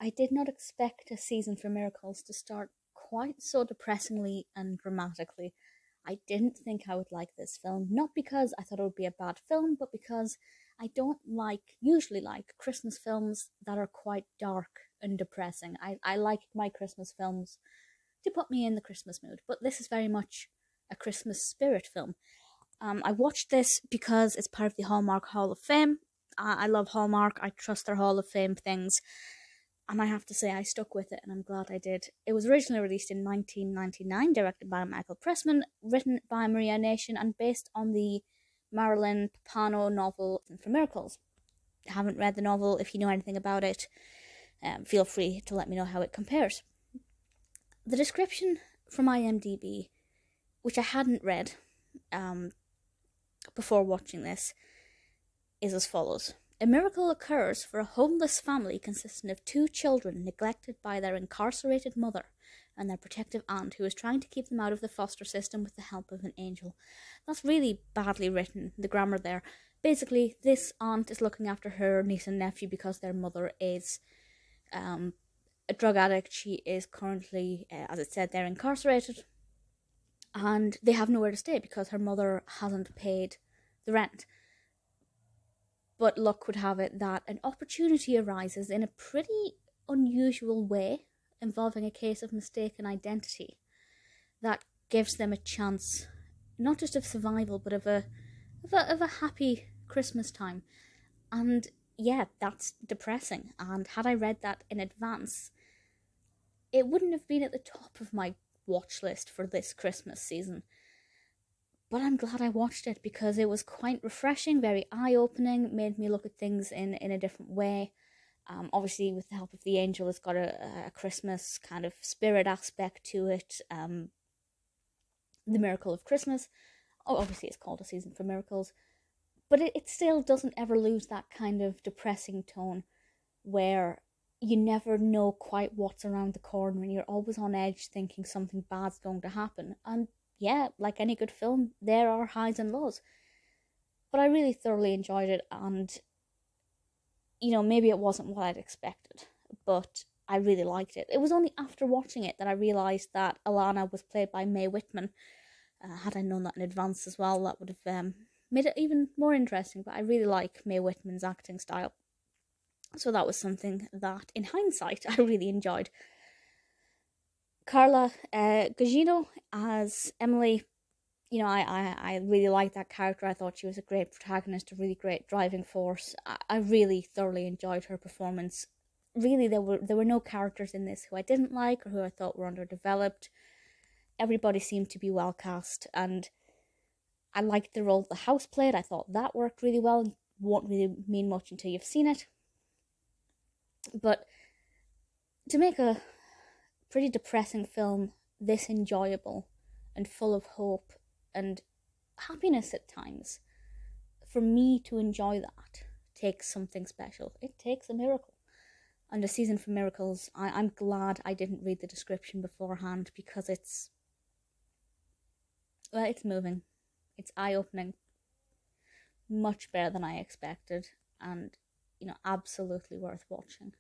I did not expect A Season for Miracles to start quite so depressingly and dramatically. I didn't think I would like this film, not because I thought it would be a bad film, but because I don't usually like Christmas films that are quite dark and depressing. I like my Christmas films to put me in the Christmas mood, but this is very much a Christmas spirit film. I watched this because it's part of the Hallmark Hall of Fame. I love Hallmark. I trust their Hall of Fame things. And I have to say, I stuck with it, and I'm glad I did. It was originally released in 1999, directed by Michael Pressman, written by Maria Nation, and based on the Marilyn Papano novel for Miracles. I haven't read the novel. If you know anything about it, feel free to let me know how it compares. The description from IMDb, which I hadn't read before watching this, is as follows. A miracle occurs for a homeless family consisting of two children neglected by their incarcerated mother and their protective aunt, who is trying to keep them out of the foster system with the help of an angel. That's really badly written, the grammar there. Basically, this aunt is looking after her niece and nephew because their mother is a drug addict. She is currently, as it said, they're incarcerated, and they have nowhere to stay because her mother hasn't paid the rent. But luck would have it that an opportunity arises in a pretty unusual way, involving a case of mistaken identity, that gives them a chance, not just of survival, but of a happy Christmas time. And yeah, that's depressing. And had I read that in advance, it wouldn't have been at the top of my watch list for this Christmas season. But I'm glad I watched it because it was quite refreshing, very eye-opening, made me look at things in a different way. Obviously, with the help of the angel, it's got a Christmas kind of spirit aspect to it. The Miracle of Christmas. Oh, obviously, it's called A Season for Miracles. But it still doesn't ever lose that kind of depressing tone where you never know quite what's around the corner and you're always on edge thinking something bad's going to happen. And yeah, like any good film, there are highs and lows. But I really thoroughly enjoyed it, and, you know, maybe it wasn't what I'd expected, but I really liked it. It was only after watching it that I realised that Alana was played by Mae Whitman. Had I known that in advance as well, that would have made it even more interesting, but I really like Mae Whitman's acting style. So that was something that, in hindsight, I really enjoyed. Carla Gugino as Emily, you know, I really liked that character. I thought she was a great protagonist, a really great driving force. I really thoroughly enjoyed her performance. Really, there were no characters in this who I didn't like or who I thought were underdeveloped. Everybody seemed to be well cast, and I liked the role the house played. I thought that worked really well. Won't really mean much until you've seen it. But to make a pretty depressing film this enjoyable and full of hope and happiness at times, for me to enjoy that takes something special. It takes a miracle. And A Season for Miracles, I'm glad I didn't read the description beforehand, because it's moving. It's eye-opening. Much better than I expected, and, you know, absolutely worth watching.